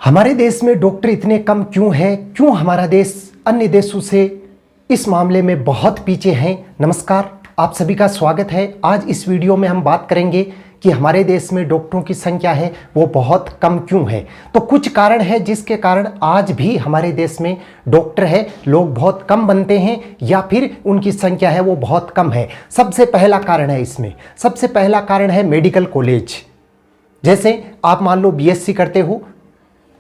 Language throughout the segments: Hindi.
हमारे देश में डॉक्टर इतने कम क्यों हैं? क्यों हमारा देश अन्य देशों से इस मामले में बहुत पीछे हैं? नमस्कार, आप सभी का स्वागत है। आज इस वीडियो में हम बात करेंगे कि हमारे देश में डॉक्टरों की संख्या है वो बहुत कम क्यों है। तो कुछ कारण है जिसके कारण आज भी हमारे देश में डॉक्टर है लोग बहुत कम बनते हैं या फिर उनकी संख्या है वो बहुत कम है। सबसे पहला कारण है, इसमें सबसे पहला कारण है मेडिकल कॉलेज। जैसे आप मान लो बीएससी करते हो,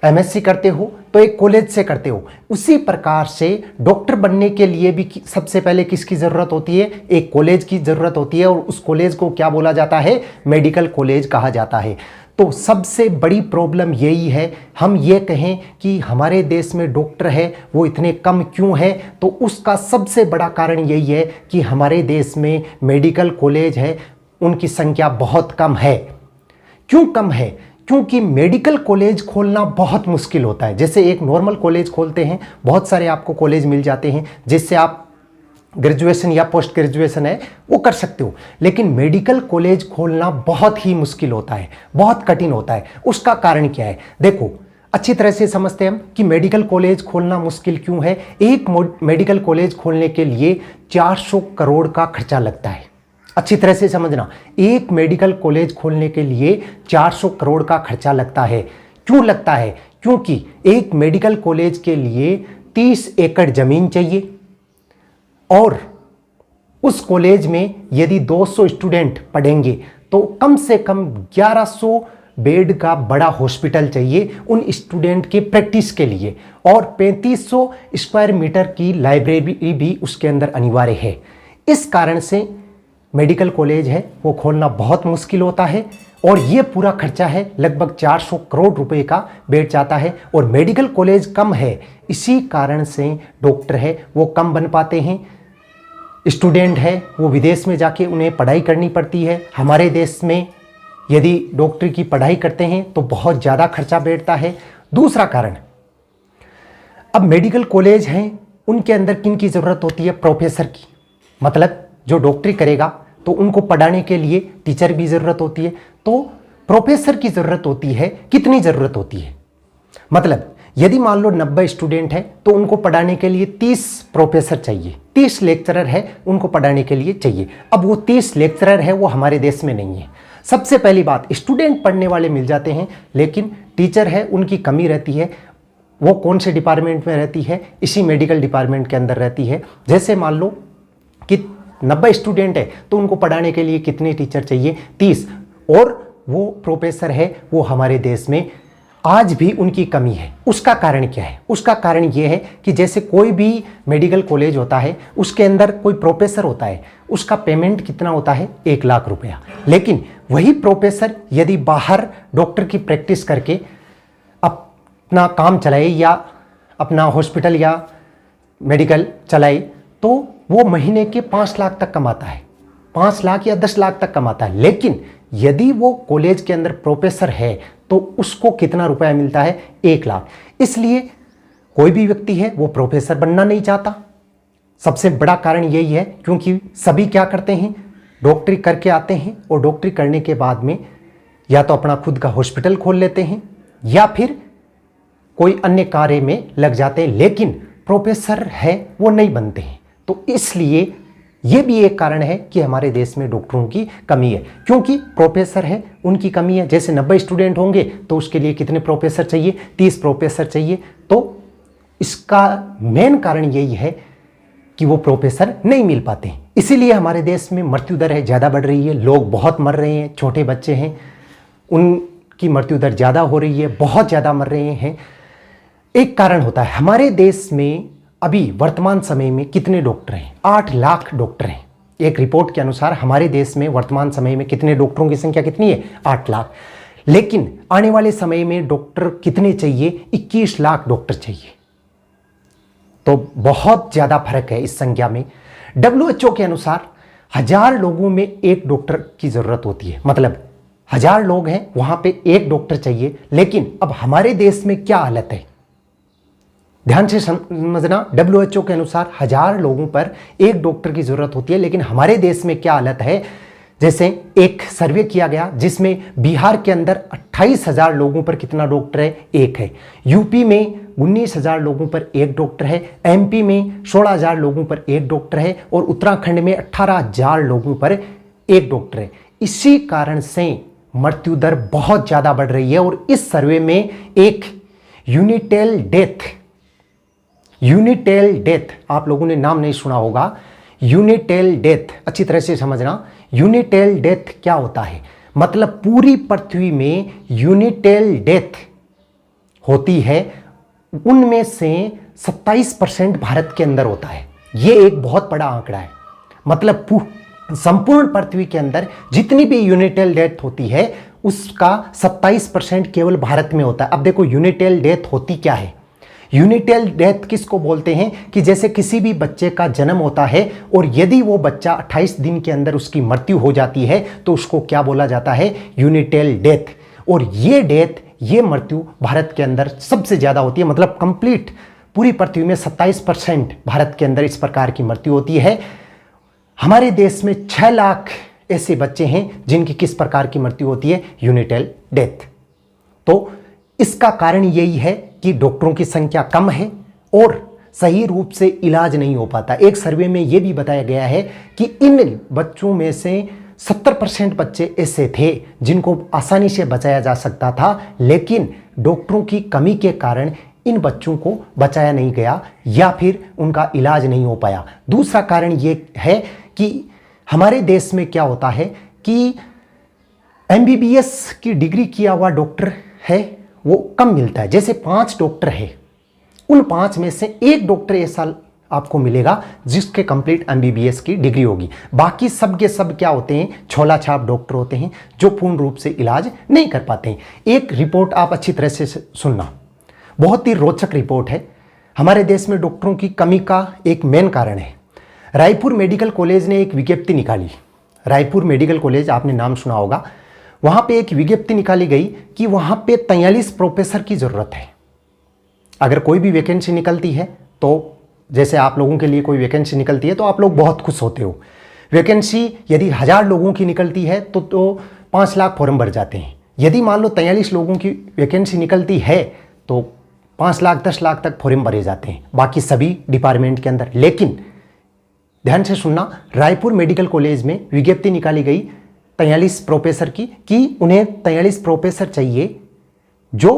एमएससी करते हो तो एक कॉलेज से करते हो, उसी प्रकार से डॉक्टर बनने के लिए भी सबसे पहले किसकी ज़रूरत होती है? एक कॉलेज की ज़रूरत होती है। और उस कॉलेज को क्या बोला जाता है? मेडिकल कॉलेज कहा जाता है। तो सबसे बड़ी प्रॉब्लम यही है, हम ये कहें कि हमारे देश में डॉक्टर है वो इतने कम क्यों है, तो उसका सबसे बड़ा कारण यही है कि हमारे देश में मेडिकल कॉलेज है उनकी संख्या बहुत कम है। क्यों कम है? क्योंकि मेडिकल कॉलेज खोलना बहुत मुश्किल होता है। जैसे एक नॉर्मल कॉलेज खोलते हैं, बहुत सारे आपको कॉलेज मिल जाते हैं जिससे आप ग्रेजुएशन या पोस्ट ग्रेजुएशन है वो कर सकते हो, लेकिन मेडिकल कॉलेज खोलना बहुत ही मुश्किल होता है, बहुत कठिन होता है। उसका कारण क्या है? देखो, अच्छी तरह से समझते हैं हम कि मेडिकल कॉलेज खोलना मुश्किल क्यों है। एक मेडिकल कॉलेज खोलने के लिए 400 करोड़ का खर्चा लगता है। अच्छी तरह से समझना, एक मेडिकल कॉलेज खोलने के लिए 400 करोड़ का खर्चा लगता है। क्यों लगता है? क्योंकि एक मेडिकल कॉलेज के लिए 30 एकड़ जमीन चाहिए और उस कॉलेज में यदि 200 स्टूडेंट पढ़ेंगे तो कम से कम 1100 बेड का बड़ा हॉस्पिटल चाहिए उन स्टूडेंट के प्रैक्टिस के लिए, और 3500 स्क्वायर मीटर की लाइब्रेरी भी उसके अंदर अनिवार्य है। इस कारण से मेडिकल कॉलेज है वो खोलना बहुत मुश्किल होता है और ये पूरा खर्चा है लगभग 400 करोड़ रुपए का बैठ जाता है। और मेडिकल कॉलेज कम है, इसी कारण से डॉक्टर है वो कम बन पाते हैं। स्टूडेंट है वो विदेश में जाके उन्हें पढ़ाई करनी पड़ती है। हमारे देश में यदि डॉक्टर की पढ़ाई करते हैं तो बहुत ज़्यादा खर्चा बैठता है। दूसरा कारण, अब मेडिकल कॉलेज हैं उनके अंदर किन की ज़रूरत होती है? प्रोफेसर की। मतलब जो डॉक्टरी करेगा तो उनको पढ़ाने के लिए टीचर की ज़रूरत होती है, तो प्रोफेसर की ज़रूरत होती है। कितनी ज़रूरत होती है? मतलब यदि मान लो 90 स्टूडेंट है तो उनको पढ़ाने के लिए 30 प्रोफेसर चाहिए, 30 लेक्चरर है उनको पढ़ाने के लिए चाहिए। अब वो 30 लेक्चरर है वो हमारे देश में नहीं है। सबसे पहली बात, स्टूडेंट पढ़ने वाले मिल जाते हैं लेकिन टीचर है उनकी कमी रहती है। वो कौन से डिपार्टमेंट में रहती है? इसी मेडिकल डिपार्टमेंट के अंदर रहती है। जैसे मान लो कि 90 स्टूडेंट है तो उनको पढ़ाने के लिए कितने टीचर चाहिए? 30। और वो प्रोफेसर है वो हमारे देश में आज भी उनकी कमी है। उसका कारण क्या है? उसका कारण ये है कि जैसे कोई भी मेडिकल कॉलेज होता है उसके अंदर कोई प्रोफेसर होता है, उसका पेमेंट कितना होता है? 1 लाख रुपया। लेकिन वही प्रोफेसर यदि बाहर डॉक्टर की प्रैक्टिस करके अपना काम चलाए या अपना हॉस्पिटल या मेडिकल चलाए तो वो महीने के 5 लाख तक कमाता है, 5 लाख या 10 लाख तक कमाता है। लेकिन यदि वो कॉलेज के अंदर प्रोफेसर है तो उसको कितना रुपया मिलता है? 1 लाख। इसलिए कोई भी व्यक्ति है वो प्रोफेसर बनना नहीं चाहता। सबसे बड़ा कारण यही है क्योंकि सभी क्या करते हैं? डॉक्टरी करके आते हैं और डॉक्टरी करने के बाद में या तो अपना खुद का हॉस्पिटल खोल लेते हैं या फिर कोई अन्य कार्य में लग जाते हैं, लेकिन प्रोफेसर है वो नहीं बनते हैं। तो इसलिए ये भी एक कारण है कि हमारे देश में डॉक्टरों की कमी है, क्योंकि प्रोफेसर है उनकी कमी है। जैसे 90 स्टूडेंट होंगे तो उसके लिए कितने प्रोफेसर चाहिए? 30 प्रोफेसर चाहिए। तो इसका मेन कारण यही है कि वो प्रोफेसर नहीं मिल पाते। इसीलिए हमारे देश में मृत्यु दर है ज़्यादा बढ़ रही है, लोग बहुत मर रहे हैं, छोटे बच्चे हैं उनकी मृत्यु दर ज़्यादा हो रही है, बहुत ज़्यादा मर रहे हैं। एक कारण होता है, हमारे देश में अभी वर्तमान समय में कितने डॉक्टर हैं? 8 लाख डॉक्टर हैं। एक रिपोर्ट के अनुसार हमारे देश में वर्तमान समय में कितने डॉक्टरों की संख्या कितनी है? 8 लाख। लेकिन आने वाले समय में डॉक्टर कितने चाहिए? 21 लाख डॉक्टर चाहिए। तो बहुत ज़्यादा फर्क है इस संख्या में। WHO के अनुसार 1000 लोगों में एक डॉक्टर की ज़रूरत होती है। मतलब 1000 लोग हैं वहाँ पे एक डॉक्टर चाहिए। लेकिन अब हमारे देश में क्या हालत है? ध्यान से समझना, WHO के अनुसार 1000 लोगों पर एक डॉक्टर की ज़रूरत होती है, लेकिन हमारे देश में क्या हालत है? जैसे एक सर्वे किया गया जिसमें बिहार के अंदर 28,000 लोगों पर कितना डॉक्टर है? एक है। यूपी में 19,000 लोगों पर एक डॉक्टर है। एमपी में 16,000 लोगों पर एक डॉक्टर है और उत्तराखंड में 18,000 लोगों पर एक डॉक्टर है। इसी कारण से मृत्यु दर बहुत ज़्यादा बढ़ रही है। और इस सर्वे में एक यूनिटेल डेथ, आप लोगों ने नाम नहीं सुना होगा, यूनिटेल डेथ, अच्छी तरह से समझना। यूनिटेल डेथ क्या होता है? मतलब पूरी पृथ्वी में यूनिटेल डेथ होती है, उनमें से 27% भारत के अंदर होता है। यह एक बहुत बड़ा आंकड़ा है। मतलब संपूर्ण पृथ्वी के अंदर जितनी भी यूनिटेल डेथ होती है उसका 27% केवल भारत में होता है। अब देखो यूनिटेल डेथ होती क्या है? यूनिटेल डेथ किसको बोलते हैं? कि जैसे किसी भी बच्चे का जन्म होता है और यदि वो बच्चा 28 दिन के अंदर उसकी मृत्यु हो जाती है तो उसको क्या बोला जाता है? यूनिटेल डेथ। और ये मृत्यु भारत के अंदर सबसे ज़्यादा होती है। मतलब कंप्लीट पूरी पृथ्वी में 27% भारत के अंदर इस प्रकार की मृत्यु होती है। हमारे देश में 6 लाख ऐसे बच्चे हैं जिनकी किस प्रकार की मृत्यु होती है? यूनिटेल डेथ। तो इसका कारण यही है कि डॉक्टरों की संख्या कम है और सही रूप से इलाज नहीं हो पाता। एक सर्वे में यह भी बताया गया है कि इन बच्चों में से 70% बच्चे ऐसे थे जिनको आसानी से बचाया जा सकता था, लेकिन डॉक्टरों की कमी के कारण इन बच्चों को बचाया नहीं गया या फिर उनका इलाज नहीं हो पाया। दूसरा कारण ये है कि हमारे देश में क्या होता है कि MBBS की डिग्री किया हुआ डॉक्टर है वो कम मिलता है। जैसे 5 डॉक्टर है, उन 5 में से एक डॉक्टर ऐसा आपको मिलेगा जिसके कंप्लीट MBBS की डिग्री होगी। बाकी सब के सब क्या होते हैं? छोला छाप डॉक्टर होते हैं जो पूर्ण रूप से इलाज नहीं कर पाते हैं। एक रिपोर्ट आप अच्छी तरह से सुनना, बहुत ही रोचक रिपोर्ट है। हमारे देश में डॉक्टरों की कमी का एक मेन कारण है। रायपुर मेडिकल कॉलेज ने एक विज्ञप्ति निकाली। रायपुर मेडिकल कॉलेज आपने नाम सुना होगा। वहाँ पे एक विज्ञप्ति निकाली गई कि वहाँ पे 43 प्रोफेसर की ज़रूरत है। अगर कोई भी वैकेंसी निकलती है तो जैसे आप लोगों के लिए कोई वैकेंसी निकलती है तो आप लोग बहुत खुश होते हो। वैकेंसी यदि 1000 लोगों की निकलती है तो 5 लाख फॉर्म भर जाते हैं। यदि मान लो 43 लोगों की वैकेंसी निकलती है तो 5 लाख 10 लाख तक फॉर्म भरे जाते हैं बाकी सभी डिपार्टमेंट के अंदर। लेकिन ध्यान से सुनना, रायपुर मेडिकल कॉलेज में विज्ञप्ति निकाली गई 43 प्रोफेसर की कि उन्हें 43 प्रोफेसर चाहिए जो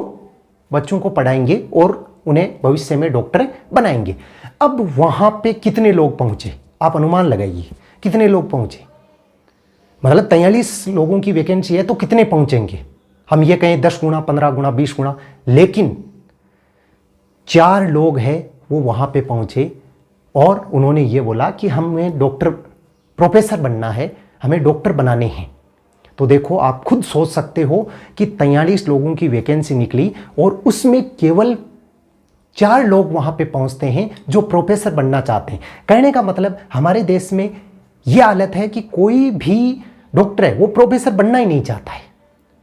बच्चों को पढ़ाएंगे और उन्हें भविष्य में डॉक्टर बनाएंगे। अब वहाँ पे कितने लोग पहुँचे? आप अनुमान लगाइए कितने लोग पहुँचे। मतलब 43 लोगों की वैकेंसी है तो कितने पहुँचेंगे? हम ये कहें 10 गुना, 15 गुना, 20 गुना, लेकिन 4 लोग हैं वो वहाँ पे पहुँचे और उन्होंने ये बोला कि हमें डॉक्टर प्रोफेसर बनना है, हमें डॉक्टर बनाने हैं। तो देखो आप खुद सोच सकते हो कि 43 लोगों की वैकेंसी निकली और उसमें केवल 4 लोग वहां पे पहुंचते हैं जो प्रोफेसर बनना चाहते हैं। कहने का मतलब हमारे देश में यह हालत है कि कोई भी डॉक्टर है वो प्रोफेसर बनना ही नहीं चाहता है।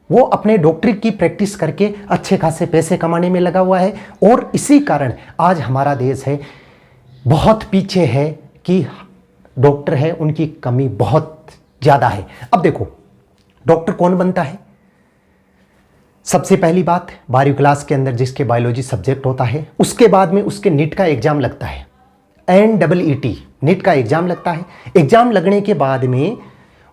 वो अपने डॉक्टरी की प्रैक्टिस करके अच्छे खासे पैसे कमाने में लगा हुआ है और इसी कारण आज हमारा देश है बहुत पीछे है कि डॉक्टर है उनकी कमी बहुत ज़्यादा है। अब देखो डॉक्टर कौन बनता है? सबसे पहली बात 12वीं क्लास के अंदर जिसके बायोलॉजी सब्जेक्ट होता है, उसके बाद में उसके नीट का एग्जाम लगता है, NEET नीट का एग्जाम लगता है। एग्जाम लगने के बाद में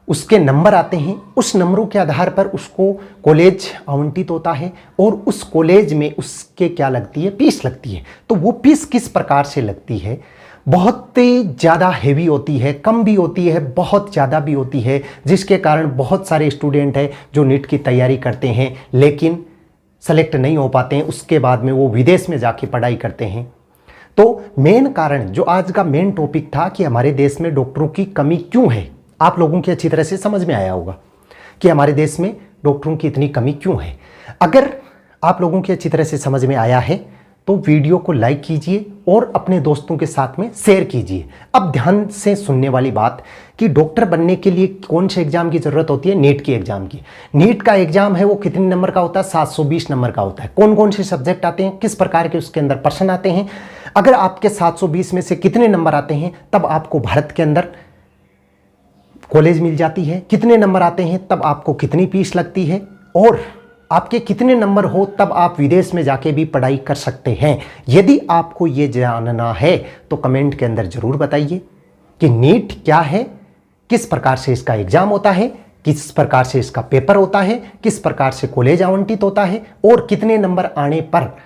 उसके नंबर आते हैं, उस नंबरों के आधार पर उसको कॉलेज आवंटित होता है और उस कॉलेज में उसके क्या लगती है? फीस लगती है। तो वो फीस किस प्रकार से लगती है? बहुत ज़्यादा हेवी होती है, कम भी होती है, बहुत ज़्यादा भी होती है, जिसके कारण बहुत सारे स्टूडेंट हैं जो नीट की तैयारी करते हैं लेकिन सेलेक्ट नहीं हो पाते हैं। उसके बाद में वो विदेश में जाके पढ़ाई करते हैं। तो मेन कारण जो आज का मेन टॉपिक था कि हमारे देश में डॉक्टरों की कमी क्यों है, आप लोगों की अच्छी तरह से समझ में आया होगा कि हमारे देश में डॉक्टरों की इतनी कमी क्यों है। अगर आप लोगों की अच्छी तरह से समझ में आया है तो वीडियो को लाइक कीजिए और अपने दोस्तों के साथ में शेयर कीजिए। अब ध्यान से सुनने वाली बात कि डॉक्टर बनने के लिए कौन से एग्जाम की जरूरत होती है? नीट की एग्जाम की। नीट का एग्जाम है वो कितने नंबर का होता है? 720 नंबर का होता है। कौन कौन से सब्जेक्ट आते हैं, किस प्रकार के उसके अंदर प्रश्न आते हैं, अगर आपके 720 में से कितने नंबर आते हैं तब आपको भारत के अंदर कॉलेज मिल जाती है, कितने नंबर आते हैं तब आपको कितनी फीस लगती है, और आपके कितने नंबर हो तब आप विदेश में जाके भी पढ़ाई कर सकते हैं। यदि आपको ये जानना है तो कमेंट के अंदर ज़रूर बताइए कि नीट क्या है, किस प्रकार से इसका एग्ज़ाम होता है, किस प्रकार से इसका पेपर होता है, किस प्रकार से कॉलेज आवंटित होता है, और कितने नंबर आने पर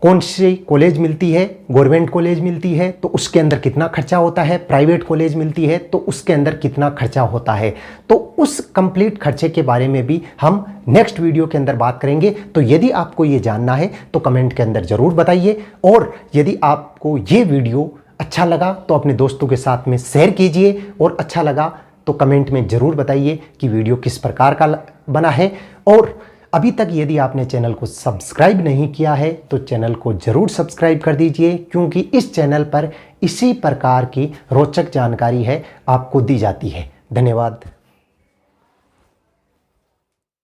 कौन सी कॉलेज मिलती है। गवर्नमेंट कॉलेज मिलती है तो उसके अंदर कितना खर्चा होता है, प्राइवेट कॉलेज मिलती है तो उसके अंदर कितना खर्चा होता है। तो उस कंप्लीट खर्चे के बारे में भी हम नेक्स्ट वीडियो के अंदर बात करेंगे। तो यदि आपको ये जानना है तो कमेंट के अंदर ज़रूर बताइए, और यदि आपको ये वीडियो अच्छा लगा तो अपने दोस्तों के साथ में शेयर कीजिए, और अच्छा लगा तो कमेंट में ज़रूर बताइए कि वीडियो किस प्रकार का बना है। और अभी तक यदि आपने चैनल को सब्सक्राइब नहीं किया है तो चैनल को ज़रूर सब्सक्राइब कर दीजिए, क्योंकि इस चैनल पर इसी प्रकार की रोचक जानकारी है आपको दी जाती है। धन्यवाद।